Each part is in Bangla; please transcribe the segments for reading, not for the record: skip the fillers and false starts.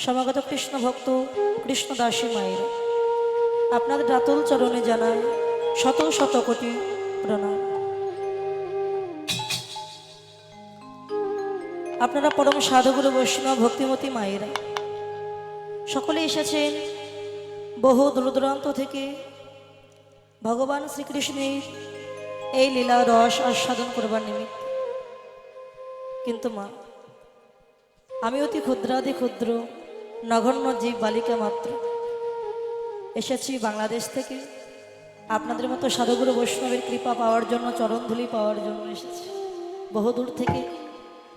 সমাগত কৃষ্ণ ভক্ত কৃষ্ণদাসী মায়েরা, আপনাদের রাতুল চরণে জানাই শত শত কোটি প্রণাম। আপনারা পরম সাধুগুরু বৈষ্ণব ভক্তিমতী মায়েরা সকলে এসেছেন বহু দূরদূরান্ত থেকে ভগবান শ্রীকৃষ্ণের এই লীলা রস আস্বাদন করবার নিমিত্ত। কিন্তু মা, আমি অতি ক্ষুদ্রাদি ক্ষুদ্র নগণ্য জীব বালিকা মাত্র এসেছি বাংলাদেশ থেকে আপনাদের মতো সাধুগুরু বৈষ্ণবের কৃপা পাওয়ার জন্য, চরণধুলি পাওয়ার জন্য এসেছি বহু দূর থেকে।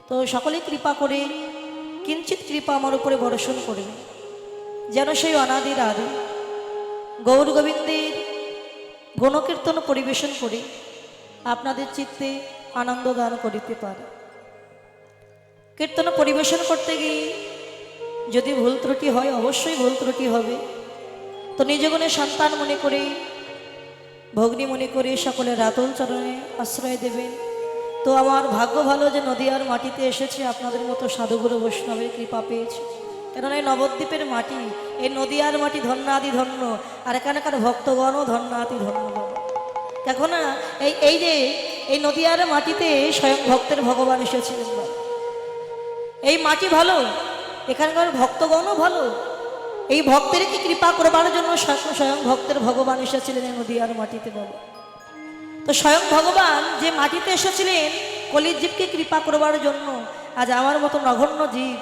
তো সকলে কৃপা করে কিঞ্চিত কৃপা আমার উপরে বর্ষণ করবে, যেন সেই অনাদির আদি গৌর গোবিন্দের গণকীর্তন পরিবেশন করে আপনাদের চিত্তে আনন্দ দান করিতে পারে। কীর্তন পরিবেশন করতে গিয়ে যদি ভুল ত্রুটি হয়, অবশ্যই ভুল ত্রুটি হবে, তো নিজ গুণে সন্তান মনে করে, ভগ্নী মনে করে সকলে রাতুল চরণে আশ্রয় দেবেন। তো আমার ভাগ্য ভালো যে নদিয়ার মাটিতে এসেছে, আপনাদের মতো সাধুগুরু বৈষ্ণবের কৃপা পেয়েছে। কেননা এই নবদ্বীপের মাটি, এই নদিয়ার মাটি ধন্যাদি ধন্য, আর এখানকার ভক্তগণও ধন্যাদি ধন্য। কেননা এই যে এই নদিয়ার মাটিতে স্বয়ং ভক্তের ভগবান এসেছিলেন। এই মাটি ভালো, এখানকার ভক্তগণও ভালো। এই ভক্তেরকে কৃপা করবার জন্য স্বয়ং ভক্তের ভগবান এসেছিলেন এই নদিয়ার মাটিতে। বলো তো স্বয়ং ভগবান যে মাটিতে এসেছিলেন কলির জীবকে কৃপা করবার জন্য, আজ আমার মতো নগণ্য জীব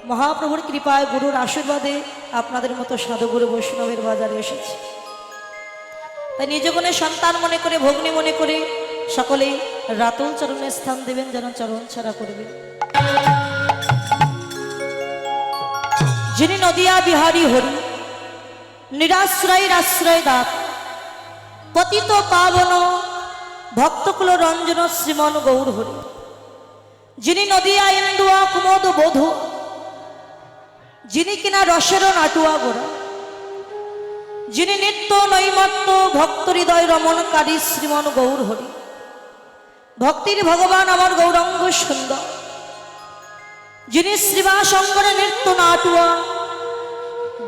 মহাপ্রভুর কৃপায়, গুরুর আশীর্বাদে আপনাদের মতো সাধুগুরু বৈষ্ণবের বাজারে এসেছে। তাই নিজ গুণে সন্তান মনে করে, ভগ্নী মনে করে সকলেই রাতুল চরণে স্থান দেবেন, যেন চরণ ছাড়া করবেন। যিনি নদিয়া বিহারী হরি, নিরাশ্রয়ের আশ্রয় দাত, পতিত পাবন ভক্তকুল রঞ্জন শ্রীমন গৌর হরি। যিনি নদিয়া ইন্দুয়া কুমোদ বোধ, যিনি কিনা রসের নাটুয়া গোড়া, যিনি নিত্য নৈমত্য ভক্ত হৃদয় রমণকারী শ্রীমন গৌর হরি। ভক্তির ভগবান আমার গৌরাঙ্গ সুন্দর, যিনি শ্রীবাসঙ্গরে নৃত্য নাটুয়া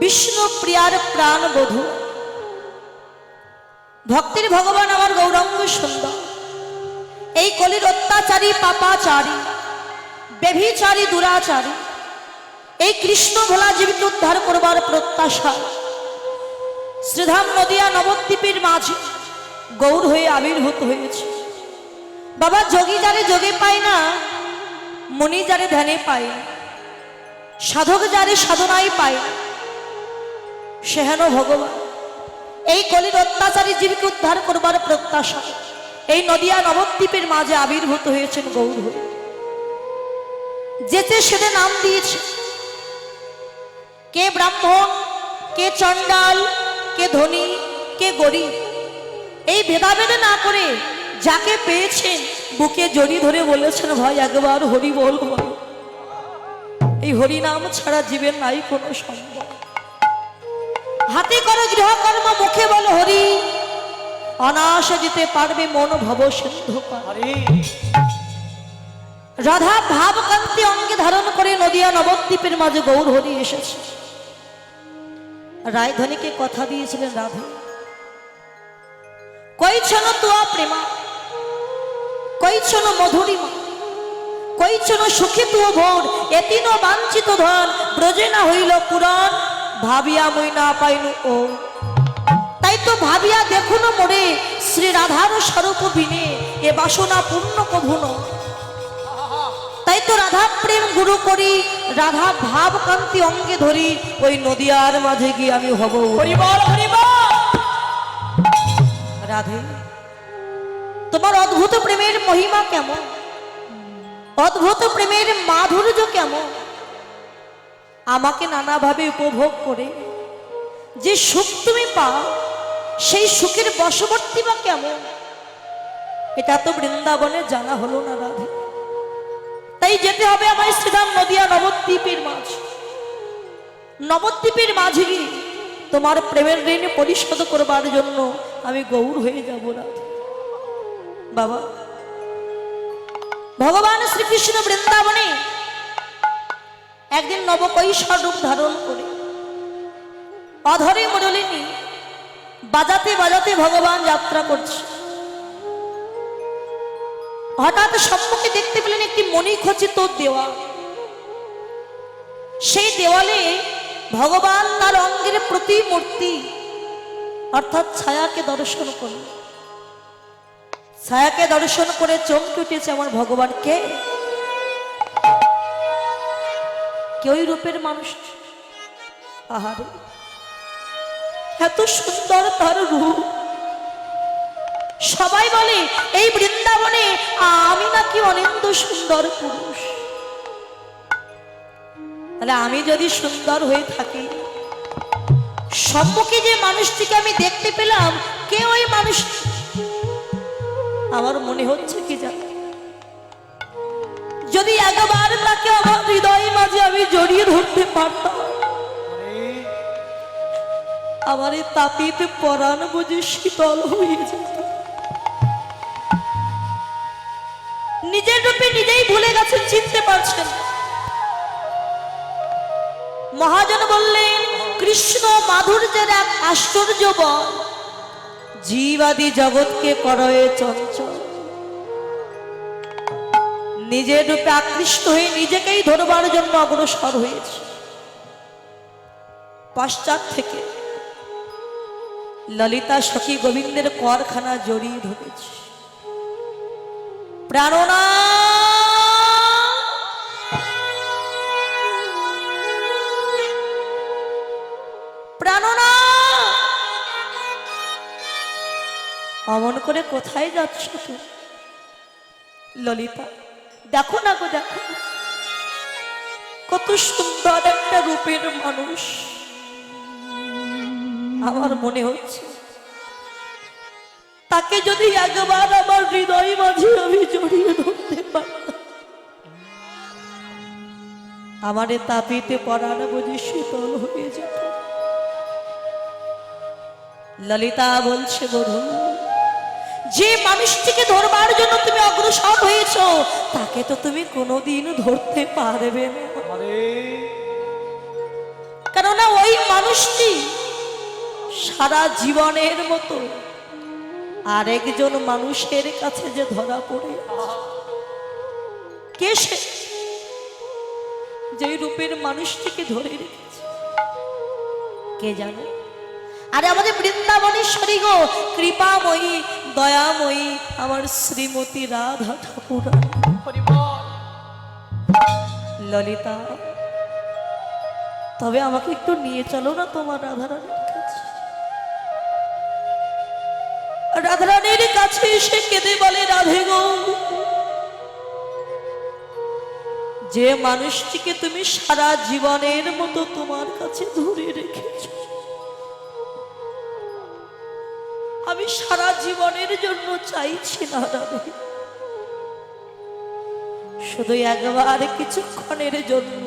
বিষ্ণু প্রিয়ার প্রাণ বধূ। ভক্তির ভগবান আমার গৌরাঙ্গ সুন্দর, এই কলির অত্যাচারী পাপাচারী ব্যভিচারী দুরাচারী এই কৃষ্ণ ভোলা জীবিত উদ্ধার করবার প্রত্যাশা শ্রীধাম নদিয়া নবদ্বীপের মাঝে গৌর হয়ে আবির্ভূত হয়েছে। বাবা, যোগী যারে যোগে পায় না, মুনি যারে ধ্যানে পায় না, সাধক যারে সাধনায় পায় না, সে হেন ভগবান এই কলির অত্যাচারী জীবকে উদ্ধার করবার প্রত্যাশা এই নদিয়া নবদ্বীপের মাঝে আবির্ভূত হয়েছেন গৌর হয়ে। যেতে সেটা নাম দিয়েছে, কে ব্রাহ্মণ, কে চণ্ডাল, কে ধনী, কে গরিব, এই ভেদাভেদে না করে যাকে পেয়েছেন বুকে জড়ি ধরে বলেছেন, ভাই একবার হরি বল। এই হরি নাম ছাড়া জীবের নাই কোনো সম্ভব। হাতে করো গৃহকর্ম, মুখে বলো হরি, অনায়াসে দিতে পারবে মন ভব সিন্ধু পার। রাধা ভাবকান্তি অঙ্গে ধারণ করে নদিয়া নবদ্বীপের মাঝে গৌর হরি এসেছে। রায়ধনীকে কথা দিয়েছিলেন, রাধে কইছন তোয়া প্রেমা, কইছন মধুরিমা, কইছন সুখী তুয় ভোর, এতিন বাঞ্ছিত ধন ব্রজে না হইল পুরাণ, ভাবিয়া মই না পাইনু ও। তাই তো ভাবিয়া দেখুন মোরে শ্রী রাধার স্বরূপ বিনে এ বাসনা পূর্ণ কভুন। তাই তো রাধা প্রেম গুরু করি, রাধা ভাব কান্তি অঙ্গে ধরি, ওই নদিয়ার মাঝে গিয়ে আমি হব হরিবল হরিবল। রাধে, তোমার অদ্ভুত প্রেমের মহিমা কেমন, অদ্ভুত প্রেমের মাধুর্য কেমন, আমাকে নানাভাবে উপভোগ করে যে সুখ তুমি পাও, সেই সুখের বশবর্তী বা কেমন, এটা তো বৃন্দাবনে জানা হলো না রাধে। তাই যেতে হবে আমার শ্রীধাম নদিয়া নবদ্বীপের মাঝে। নবদ্বীপের মাঝে গিয়ে তোমার প্রেমের ঋণ পরিশোধ করবার জন্য আমি গৌর হয়ে যাব রাধে। বাবা, ভগবান শ্রীকৃষ্ণ বৃন্দাবনে একদিন নবকৈশোর রূপ ধারণ করে অধরে মুরলিনী বাজাতে বাজাতে ভগবান যাত্রা করছে। হঠাৎ সম্মুখে দেখতে পেলেন একটি মণিখচিত দেওয়াল। সেই দেওয়ালে ভগবান তার অঙ্গের প্রতিমূর্তি অর্থাৎ ছায়াকে দর্শন করলেন। ছায়াকে দর্শন করে চমকে উঠেছে, আমার ভগবান কে? কেউই রূপের মানুষ। আহারে, এত সুন্দর তার রূপ। সবাই বলে এই বৃন্দাবনে আমি নাকি অনিন্দ সুন্দর পুরুষ। তাহলে আমি যদি সুন্দর হয়ে থাকি, সম্মুখে যে মানুষটিকে আমি দেখতে পেলাম, কে ওই মানুষ? আমার মনে হচ্ছে কি জানো, যদি একবার তাকে আমার হৃদয় মাঝে আমি জড়িয়ে ধরতে পারতাম, আমার এই তাপিত পরাণ বুঝে শীতল হয়ে যেত। নিজের রূপে নিজেই ভুলে গেছেন, চিনতে পারছেন। মহাজন বললেন, কৃষ্ণ মাধুর্যের এক আশ্চর্য বল, জীবাদি জগৎকে করয়ে চঞ্চল। নিজের রূপে আকৃষ্ট হয়ে নিজেকেই ধরবার জন্য অগ্রসর হয়েছে। পশ্চাৎ থেকে ললিতা সখী গোবিন্দের করখানা জড়িয়ে ধরেছে। প্রাণনা প্রাণনা, অমন করে কোথায় যাচ্ছ তুমি? ললিতা, দেখো না গো, দেখো কত সুন্দর একটা রূপের মানুষ। আমার মনে হচ্ছে তাকে যদি একবার আমার হৃদয় মাঝে আমি জড়িয়ে ধরতে পারতাম, আমার তাপিতে পরাণ বুঝি শীতল হয়ে যেত। ললিতা বলছে, বধূ, যে মানুষটিকে ধরবার জন্য তুমি অগ্রসর হয়েছ, তাকে তো তুমি কোনোদিন ধরতে পারবে না। কেননা ওই মানুষটি সারা জীবনের মতো আরেকজন মানুষের কাছে যে ধরা পড়ে, কে সে? যে রূপের মানুষটিকে ধরে রেখেছে কে জানে? আরে আমাদের বৃন্দাবনেশ্বরী গো, কৃপাময়ী দয়াময়ী আমার শ্রীমতী রাধা ঠাকুর। ললিতা, তবে আমাকে একটু নিয়ে চলো না তোমার রাধারানীর কাছে। রাধারানীর কাছে এসে কেঁদে বলে, রাধে গো, যে মানুষটিকে তুমি সারা জীবনের মতো তোমার কাছে ধরে রেখেছ, আমি সারা জীবনের জন্য চাইছি না রাধে, শুধু একবার কিছুক্ষণের জন্য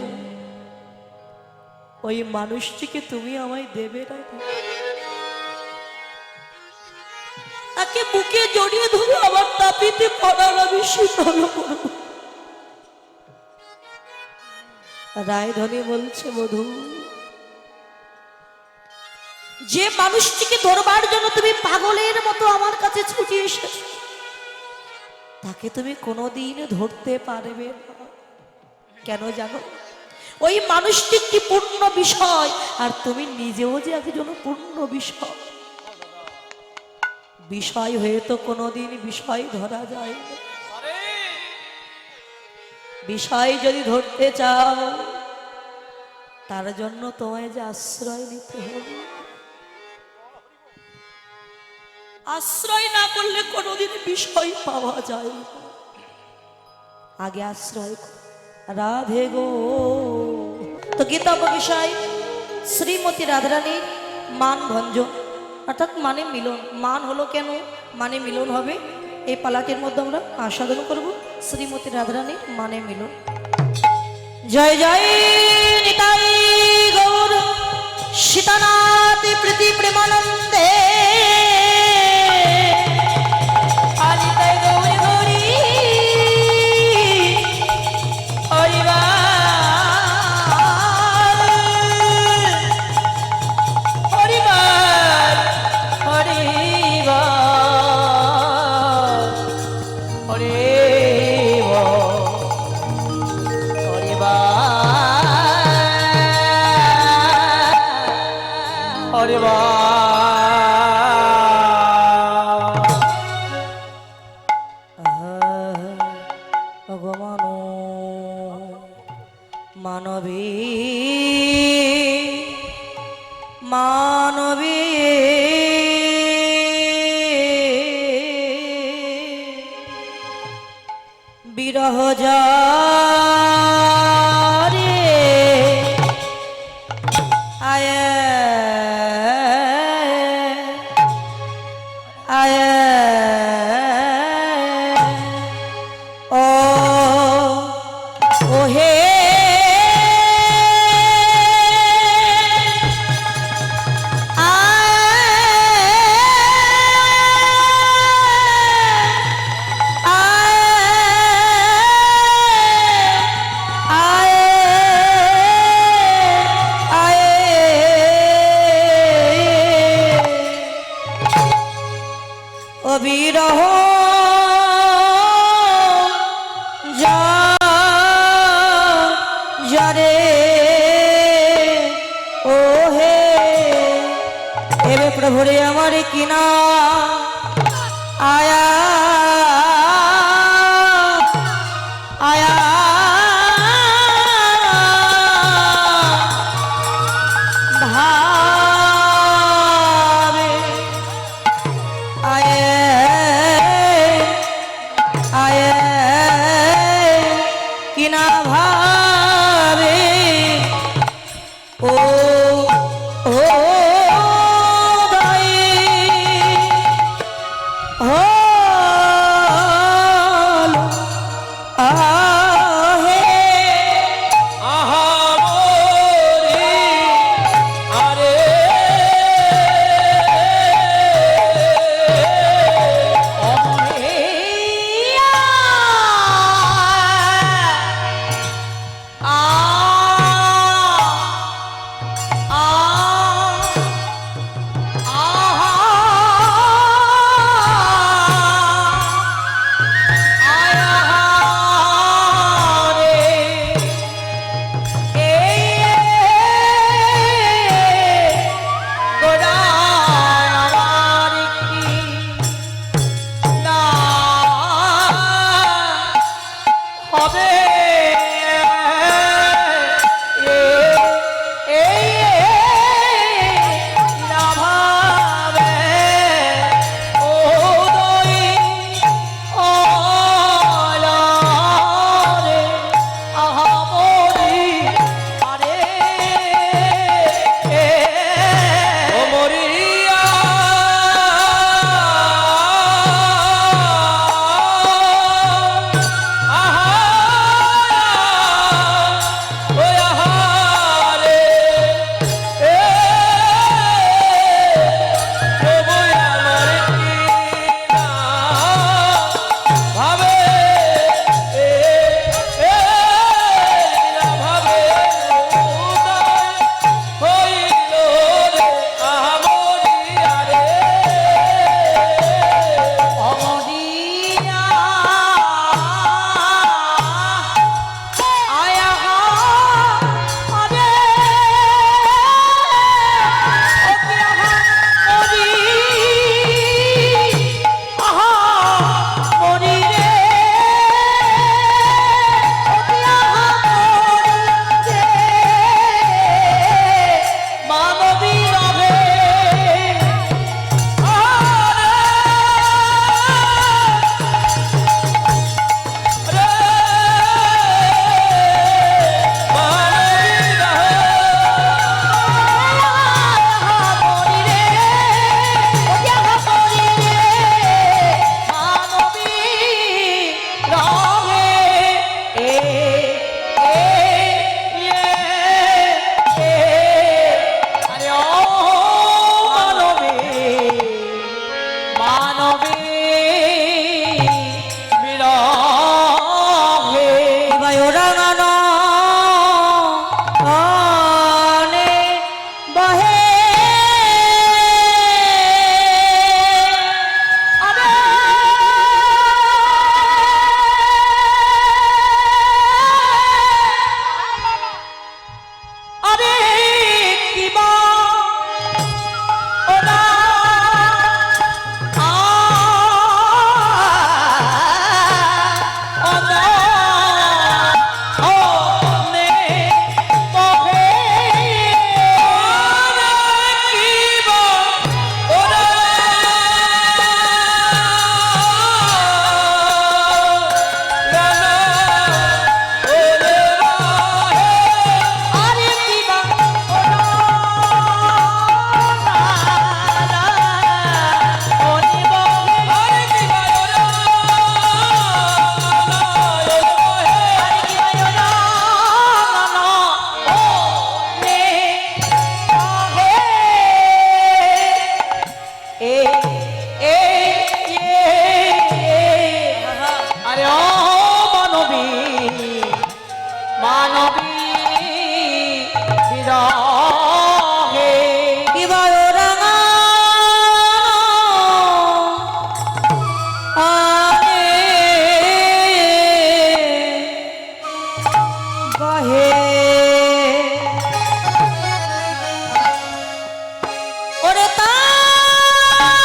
ওই মানুষটিকে তুমি আমায় দেবে রাধে। তাকে বুকে জড়িয়ে ধরে আমার তাপিতে পড়ার আমি শীতল করব। রায়ধনী বলছে, বধূ, যে মানুষটিকে ধরবার জন্য তুমি পাগলের মতো আমার কাছে ছুটে এসেছো, তাকে তুমি কোনোদিন ধরতে পারবে না। কেন জানো? ওই মানুষটি একটি পূর্ণ বিষয়, আর তুমি নিজেও যে একজন পূর্ণ বিষয়। বিষয় হয়ে তো কোনোদিন বিষয় ধরা যায় না। বিষয় যদি ধরতে চাও, তার জন্য তোমায় যে আশ্রয় নিতে হবে। আশ্রয় না করলে কোনোদিন বিষয় পাওয়া যায় না। আগে আশ্রয় রাধে গো। তো গীতা বিষয় শ্রীমতী রাধারানীর মান ভঞ্জন অর্থাৎ মানে মিলন। মান হলো কেন, মানে মিলন হবে। এই পালাটির মধ্যে আমরা আস্বাদন করব শ্রীমতী রাধারানীর মানে মিলন। জয় জয় নিতাই গৌর সীতানাথ প্রীতি প্রেমানন্দে। ভগবানো মানবী মানবী বিরহ জারে আয় আয় ও ও হে বিরহ যারে ও হে এবে প্রভুরে আমার কিনা আয়া আয়া ভাবে আয়ে আয়ে কিনা ভাবে ও ও দাই ও রহে এবার রাঙা বহে ওরে তাপতহি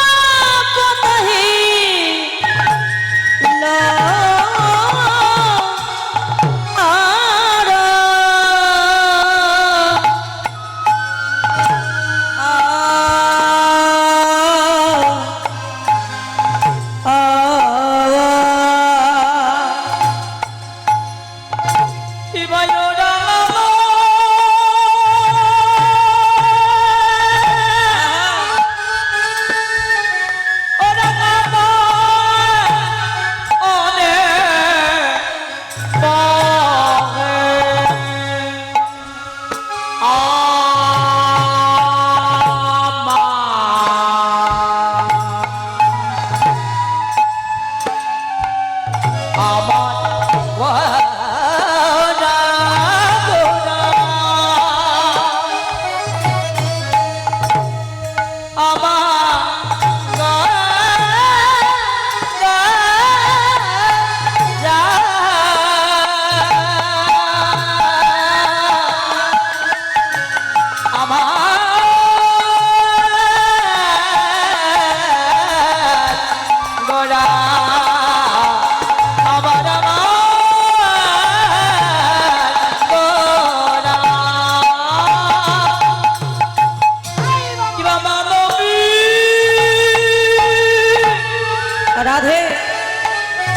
রাধে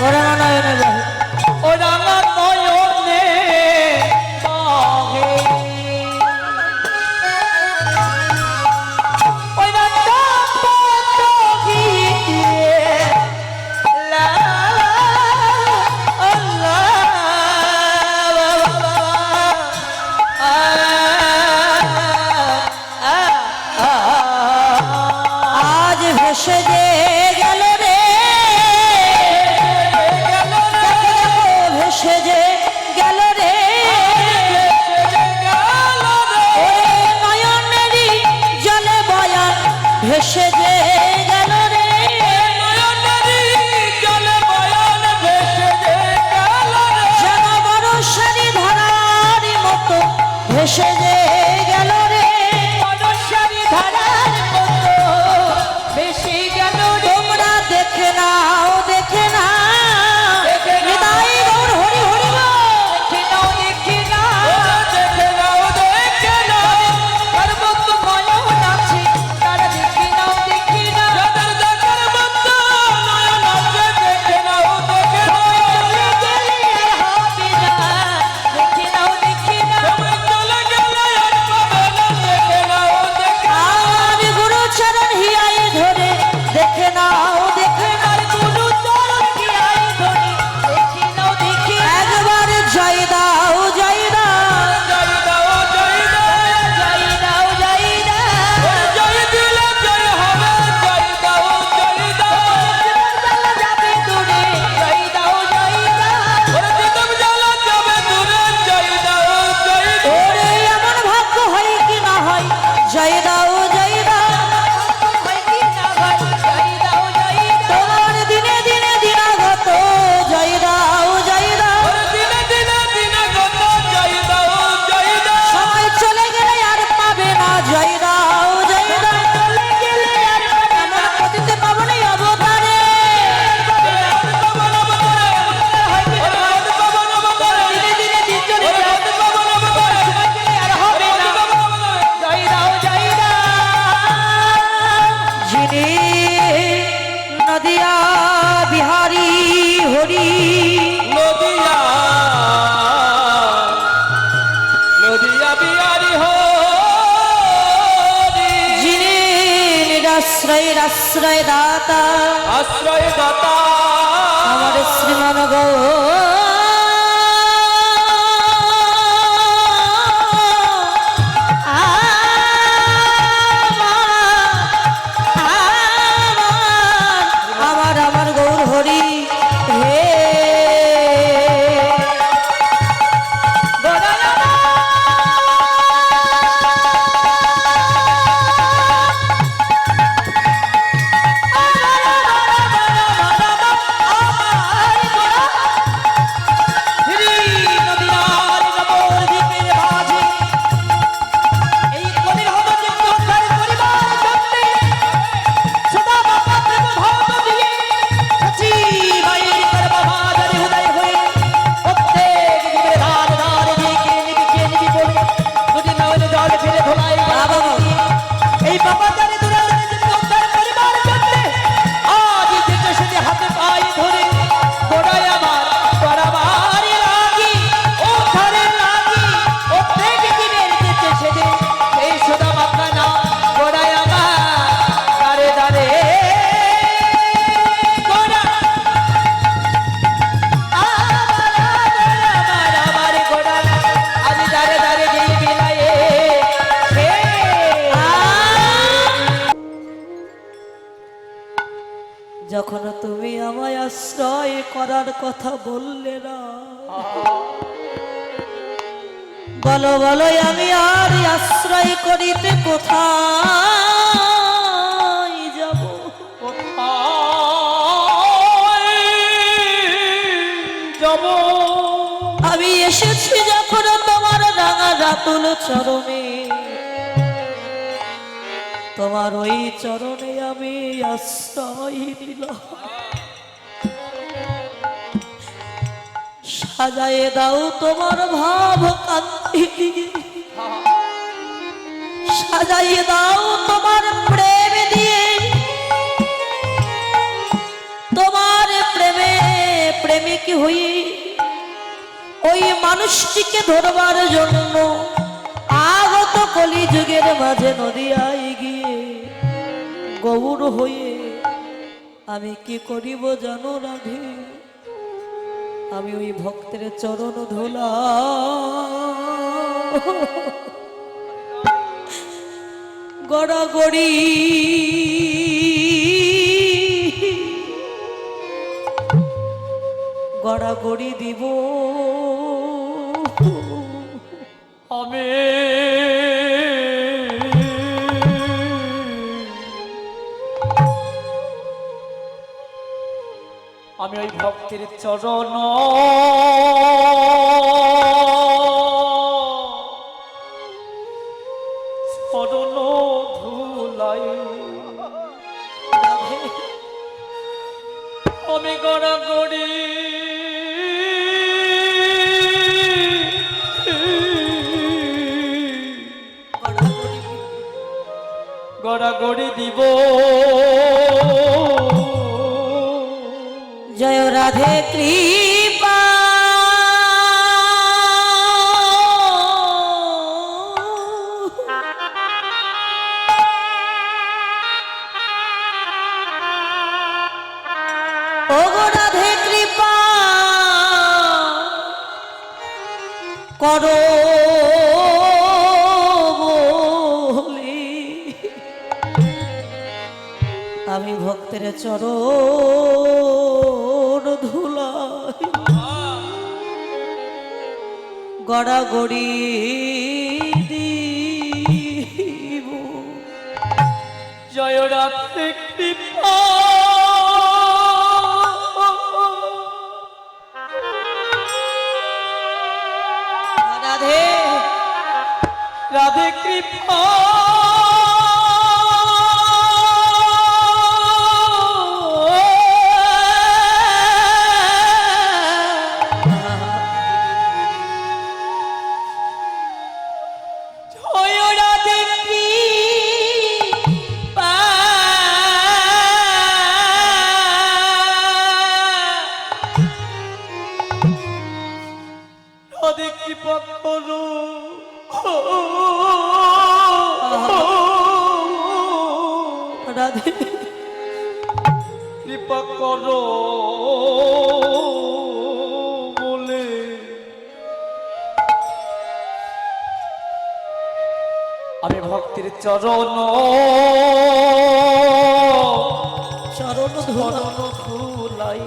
ওরা নয়নে বহে ওরা নয়নে বহে ওরা তাপতহি লা আজ ভেসে যে গেল রে ভেসে যে গেল রে নয়নেরই জলে বয়ান ভেসে যে গেল রে যেন বরষারি ধারার মতো ভেসে যে গেল রে তোমরা দেখে নাও দেখে না হৃদয় গৌর হরি হরি আমি গুরু চরণ হিয়াই ধরে দেখে নাও দেখে না একবার জয় দাও জয় দাও ওরে এমন ভাগ্য হয় কি না হয় জয় দাও জয় দাও তোমার দিনে দিনে দিনাগত জয় দাও জয় দাও সময় চলে গেলে আর পাবে না জয় দাও জয় দাও এমন পতিতে পাবনি অবতারে দিনে দিনে দিন চলে যায় আর হবে না যিনি নদিয়া বিহারী হরি নদিয়া বিহারি হরি যিনি নিরাশ্রয়ের আশ্রয় দাতা আশ্রয় দাতা আমার শ্রীমান গো আমার গৌর হরি হে তখন তুমি আমায় আশ্রয় করার কথা বললে না। বলো বলো আমি আর আশ্রয় করিতে কোথায় যাব? যাব আমি এসেছি যখন তোমার রাঙা রাতুল চরণে, তোমার ওই চরণে আমি আশ্রয় নিলাম। সাজায়ে দাও তোমার ভাব কান্তি দিয়ে, সাজাইয়ে দাও তোমার প্রেম দিয়ে, তোমার প্রেমে প্রেমিক হয়ে ওই মানুষটিকে ধরবার জন্য আগত কলিযুগের মাঝে নদিয়ায় গিয়ে গৌর হয়ে আমি কি করিব জানো রাধে? আমি ওই ভক্তের চরণ ধুলা গড়াগড়ি গড়াগড়ি দিব। আমি আমি ওই ভক্তের চরণ চরণ ধুলাই আমি গড়াগড়ি গড়াগড়ি দিব। জয় রাধে কৃপা ও গো রাধে কৃপা করো বলি আমি ভক্তের চরণ ধুলাই গড়াগড়ি দিব। জয় রাধে কৃপা রাধে রাধে কৃপা রাধে কৃপা করো রাধে কৃপা করো বলে আমি ভক্তির চরণ চরণ চরণ ধুলাই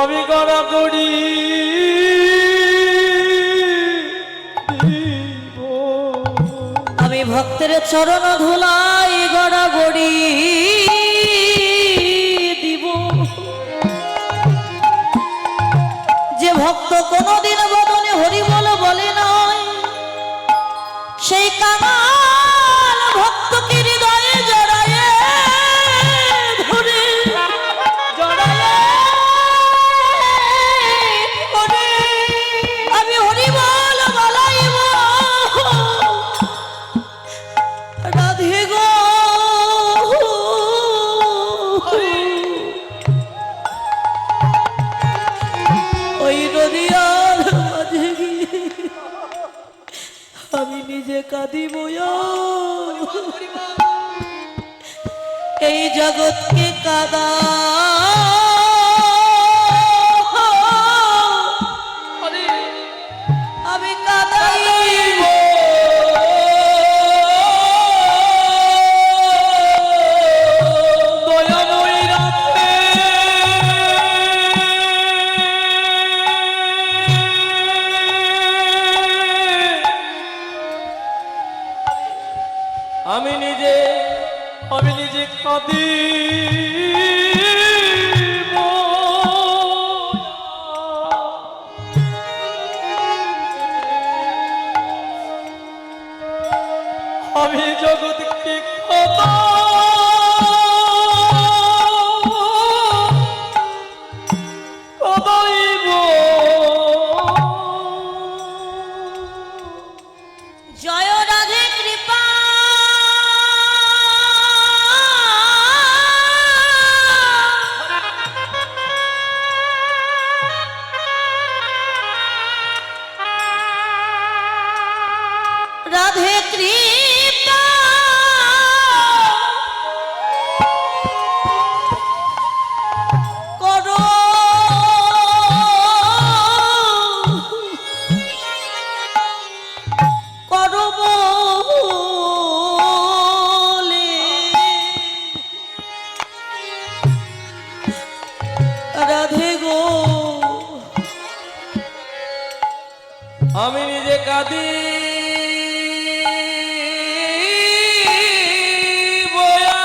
আমি গড়াগড়ি দিব। আমি ভক্তের চরণ ধুলাই গড়াগড়ি দিব। যে ভক্ত কোনদিন বদনে হরি বলে নয়, সেই কামাল ভক্তকে হৃদয়ে জড়ায়ে ধরে আমি হরি বলাইব রাধে গো। ওই নদিয়ার মাঝে গিয়ে আমি নিজে কাঁদিব এই জগৎকে কাদা আমি কাদাইব আমি নিজে কাঁদি আমি জগৎকে কাঁদাইব। জয় রাধে কৃপা রাধে কৃপা করো করো বলে রাধে গো আমি নিজে কাঁদি বয়া।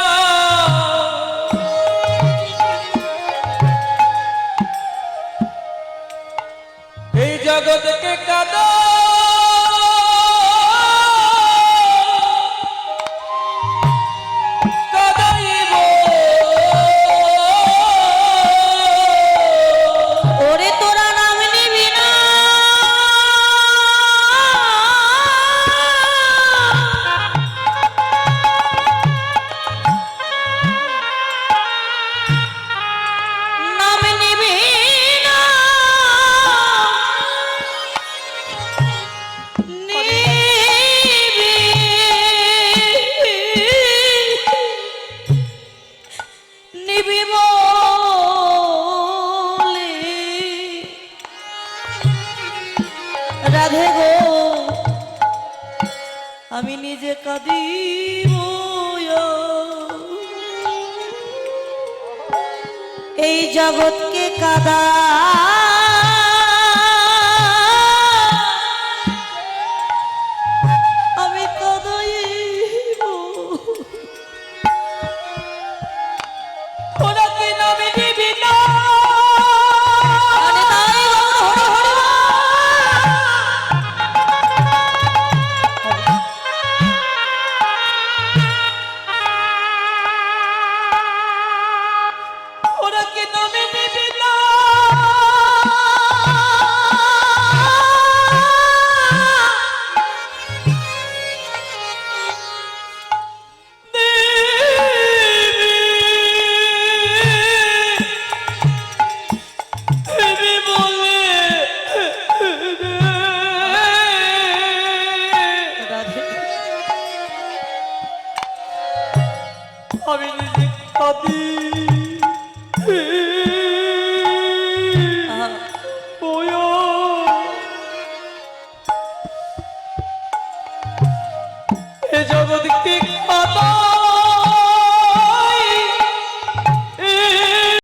এই জগৎকে কাঁদা কাঁদাইব। ওরে তোরা নাম নিবি না নাম নিবি না নিবি নিবি বলে রাধে গো আমি নিজে কাঁদিব এই জগৎকে কাদা আমি কাঁদাইব। ওরা কি নামে নিবি না? আরে তাই গৌর হরি হরি ওরা কি নামে নিবি না? নিবি বলে রাধে আমি নিজে কাঁদি আহা, বয়া। এ জগৎকে